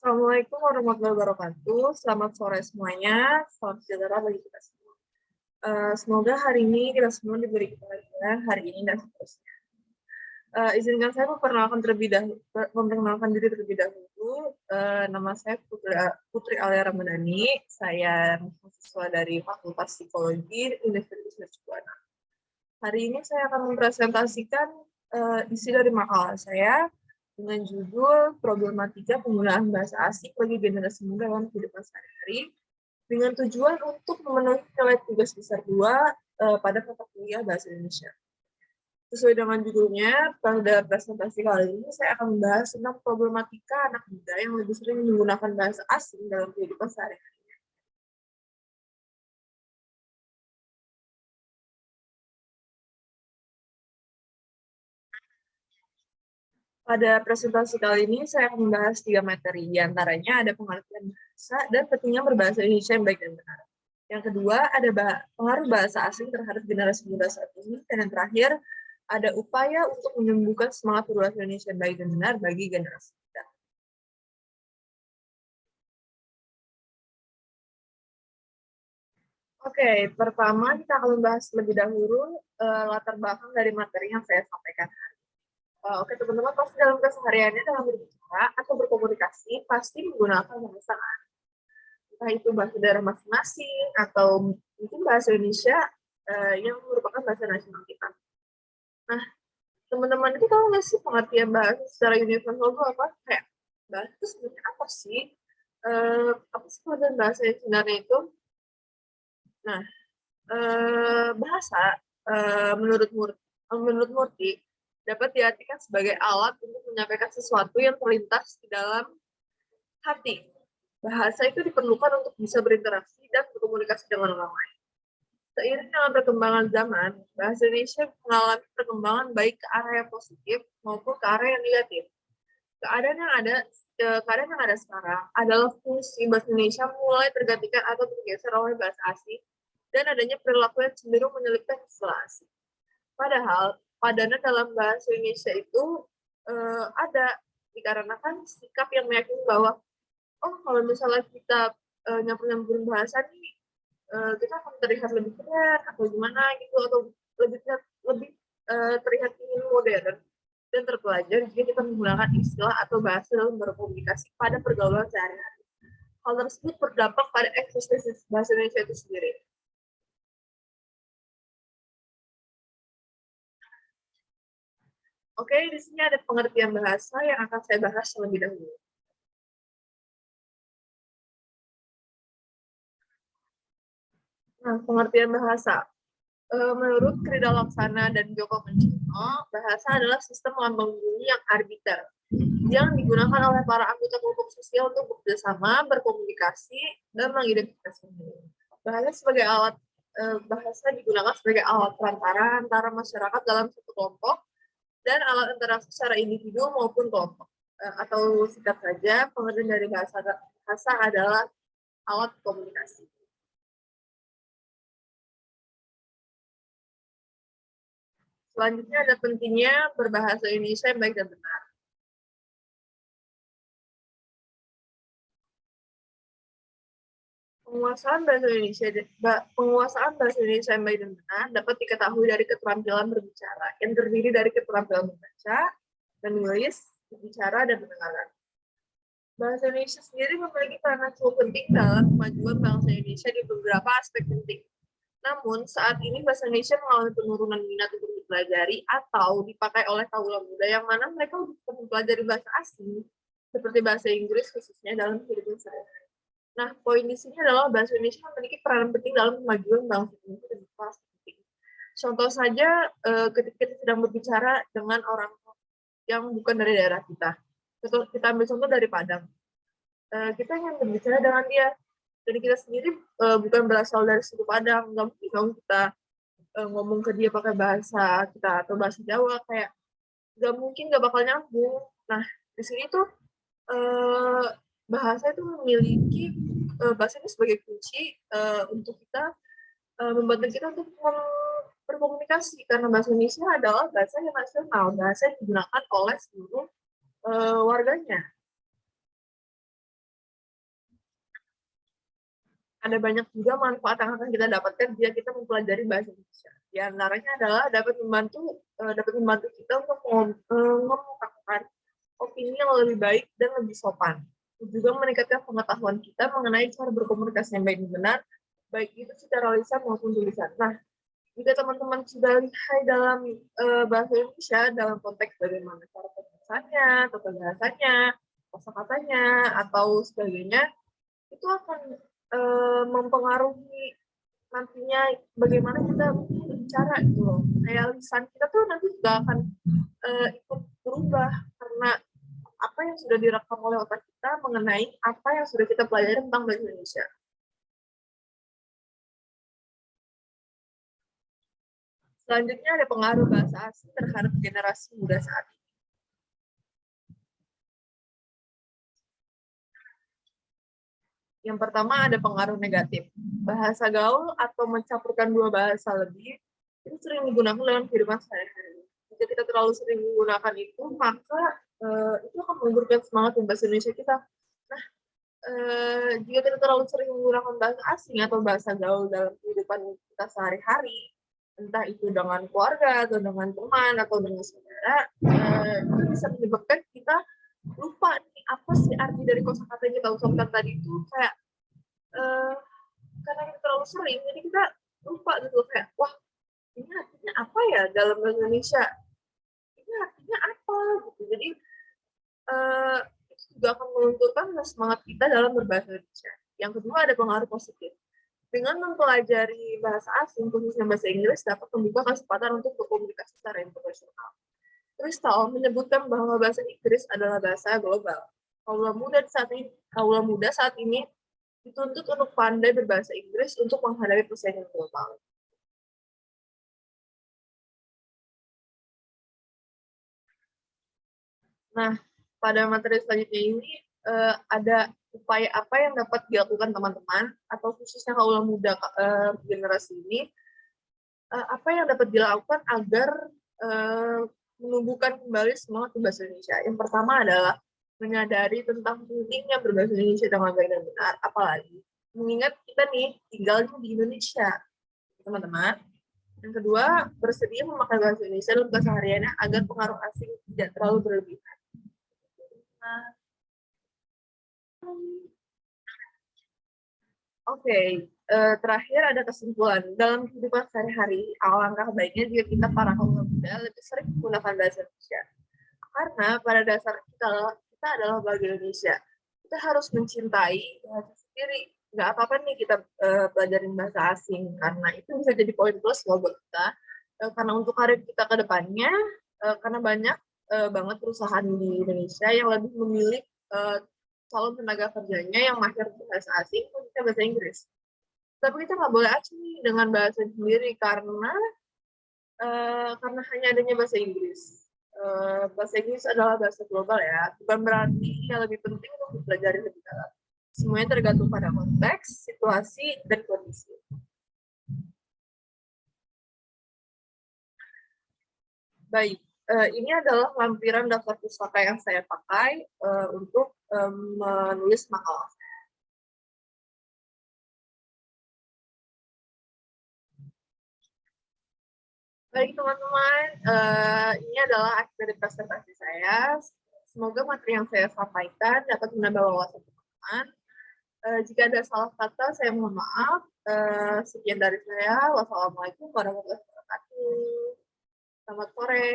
Assalamualaikum warahmatullahi wabarakatuh. Selamat sore semuanya. Salam sejahtera bagi kita semua. Semoga hari ini kita semua diberi kebahagiaan hari ini dan seterusnya. Izinkan saya memperkenalkan diri terlebih dahulu. Nama saya Putri Alia Ramadhani. Saya mahasiswa dari Fakultas Psikologi Universitas Mercubuana. Hari ini saya akan mempresentasikan isi dari makalah saya dengan judul Problematika Penggunaan Bahasa Asing bagi Generasi Muda dalam Kehidupan Sehari-hari, dengan tujuan untuk memenuhi nilai tugas besar 2 pada mata kuliah Bahasa Indonesia. Sesuai dengan judulnya, pada presentasi kali ini saya akan membahas tentang problematika anak muda yang lebih sering menggunakan bahasa asing dalam kehidupan sehari-hari. Pada presentasi kali ini, saya akan membahas 3 materi. Di antaranya ada pengertian bahasa dan pentingnya berbahasa Indonesia yang baik dan benar. Yang kedua, ada pengaruh bahasa asing terhadap generasi muda saat ini. Dan yang terakhir, ada upaya untuk menyembuhkan semangat berbahasa Indonesia yang baik dan benar bagi generasi muda. Oke, pertama kita akan membahas lebih dahulu latar belakang dari materi yang saya sampaikan. Oke, teman-teman, pasti dalam kesehariannya dalam berbicara atau berkomunikasi pasti menggunakan bahasa, entah itu bahasa daerah masing-masing atau mungkin bahasa Indonesia yang merupakan bahasa nasional kita. Nah, teman-teman itu tahu nggak sih pengertian bahasa secara universal itu apa? Kayak bahasa itu sebenarnya apa sih? Apa sih pengertian bahasa yang sebenarnya itu? Nah, bahasa menurut Murti dapat diartikan sebagai alat untuk menyampaikan sesuatu yang terlintas di dalam hati. Bahasa itu diperlukan untuk bisa berinteraksi dan berkomunikasi dengan orang lain. Seiring dengan perkembangan zaman, bahasa Indonesia mengalami perkembangan baik ke arah yang positif maupun ke arah yang negatif. Keadaan yang ada sekarang adalah fungsi bahasa Indonesia mulai tergantikan atau tergeser oleh bahasa asing dan adanya perilaku yang cenderung menyelipkan istilah asing. Padahal padanan dalam bahasa Indonesia itu ada dikarenakan sikap yang meyakini bahwa kalau misalnya kita nyampur-nyampurin bahasa nih, kita akan terlihat lebih keren atau gimana gitu, atau lebih terlihat ingin modern dan terpelajar jika kita menggunakan istilah atau bahasa dalam berkomunikasi pada pergaulan sehari-hari. Hal tersebut berdampak pada eksistensi bahasa Indonesia itu sendiri. Oke, di sini ada pengertian bahasa yang akan saya bahas terlebih dahulu. Nah, pengertian bahasa. Menurut Krida Laksana dan Joko Mencino, bahasa adalah sistem lambang bunyi yang arbiter, yang digunakan oleh para anggota kelompok sosial untuk bekerjasama, berkomunikasi, dan mengidentifikasi diri. Bahasa digunakan sebagai alat perantara antara masyarakat dalam satu kelompok dan alat interaksi secara individu maupun kelompok. Atau singkat saja, pengertian dari bahasa adalah alat komunikasi. Selanjutnya ada pentingnya berbahasa Indonesia yang baik dan benar. Penguasaan bahasa Indonesia yang baik dan benar dapat diketahui dari keterampilan berbicara, yang terdiri dari keterampilan membaca, menulis, berbicara, dan mendengarkan. Bahasa Indonesia sendiri memiliki peranan cukup penting dalam kemajuan bangsa Indonesia di beberapa aspek penting. Namun, saat ini bahasa Indonesia mengalami penurunan minat untuk dipelajari atau dipakai oleh kaula muda yang mana mereka lebih mempelajari bahasa asing, seperti bahasa Inggris khususnya dalam kehidupan sehari-hari. Nah, poin di sini adalah bahasa Indonesia memiliki peranan penting dalam kemajuan bangsa Indonesia dan kelas penting. Contoh saja ketika kita sedang berbicara dengan orang yang bukan dari daerah kita. Kita ambil contoh dari Padang. Kita ingin berbicara dengan dia, dan kita sendiri bukan berasal dari suku Padang, nggak mungkin dong kita ngomong ke dia pakai bahasa kita atau bahasa Jawa, kayak nggak mungkin, nggak bakal nyambung. Nah, di sini tuh bahasa itu memiliki bahasa ini sebagai kunci untuk kita membantu kita untuk berkomunikasi, karena bahasa Indonesia adalah bahasa yang nasional, bahasa yang digunakan oleh seluruh warganya. ada banyak juga manfaat yang akan kita dapatkan jika kita mempelajari bahasa Indonesia. Di antaranya adalah dapat membantu kita untuk mengungkapkan opini yang lebih baik dan lebih sopan. Juga meningkatkan pengetahuan kita mengenai cara berkomunikasi yang baik dan benar, baik itu secara lisan maupun tulisan. Nah, jika teman-teman sudah lihai dalam bahasa Indonesia dalam konteks bagaimana cara penulisannya, tata bahasanya, kosakatanya, atau sebagainya, itu akan mempengaruhi nantinya bagaimana kita berbicara gitu loh. Kayak lisan kita tuh nanti juga akan ikut berubah karena apa yang sudah direkam oleh otak kita mengenai apa yang sudah kita pelajari tentang bahasa Indonesia. Selanjutnya ada pengaruh bahasa asing terhadap generasi muda saat ini. Yang pertama ada pengaruh negatif. Bahasa gaul atau mencampurkan dua bahasa lebih itu sering digunakan dalam kehidupan sehari-hari. Jika kita terlalu sering menggunakan itu, maka itu akan menurunkan semangat bahasa Indonesia kita. Nah, jika kita terlalu sering menggunakan bahasa asing atau bahasa gaul dalam kehidupan kita sehari-hari, entah itu dengan keluarga atau dengan teman atau dengan saudara, itu bisa menyebabkan kita lupa nih apa sih arti dari kosakata yang kita ucapkan tadi itu, kayak karena kita terlalu sering jadi kita lupa gitu, kayak wah ini artinya apa ya dalam bahasa Indonesia, ini artinya apa gitu. Jadi itu juga akan melunturkan semangat kita dalam berbahasa Indonesia. Yang kedua ada pengaruh positif. Dengan mempelajari bahasa asing, khususnya bahasa Inggris, dapat membuka kesempatan untuk berkomunikasi secara internasional. Crystal menyebutkan bahwa bahasa Inggris adalah bahasa global. Kaula muda saat ini dituntut untuk pandai berbahasa Inggris untuk menghadapi persaingan global. Nah, pada materi selanjutnya ini ada upaya apa yang dapat dilakukan teman-teman atau khususnya kaula muda generasi ini, apa yang dapat dilakukan agar menumbuhkan kembali semangat bahasa Indonesia. Yang pertama adalah menyadari tentang pentingnya berbahasa Indonesia dengan baik dan benar, apalagi mengingat kita nih tinggalnya di Indonesia, teman-teman. Yang kedua, bersedia memakai bahasa Indonesia dalam kesehariannya agar pengaruh asing tidak terlalu berlebihan. Oke, terakhir ada kesimpulan. Dalam kehidupan sehari-hari, alangkah baiknya jika kita para kaum muda lebih sering menggunakan bahasa Indonesia. Karena pada dasar kita adalah warga Indonesia. Kita harus mencintai bahasa sendiri. Nggak apa-apa nih kita pelajarin bahasa asing, karena itu bisa jadi poin plus loh buat kita. Karena untuk karir kita ke depannya, karena banyak banget perusahaan di Indonesia yang lebih memilih calon tenaga kerjanya yang mahir bahasa asing, khususnya bahasa Inggris. Tapi kita nggak boleh acuh nih dengan bahasa sendiri karena hanya adanya bahasa Inggris. Bahasa Inggris adalah bahasa global ya, bukan berarti yang lebih penting untuk dipelajari lebih dalam. Semuanya tergantung pada konteks, situasi, dan kondisi. Baik, ini adalah lampiran daftar pustaka yang saya pakai untuk menulis makalah. Baik teman-teman, ini adalah akhir dari presentasi saya. Semoga materi yang saya sampaikan dapat menambah wawasan teman-teman. Jika ada salah kata, saya mohon maaf. Sekian dari saya. Wassalamualaikum warahmatullahi wabarakatuh. Selamat sore.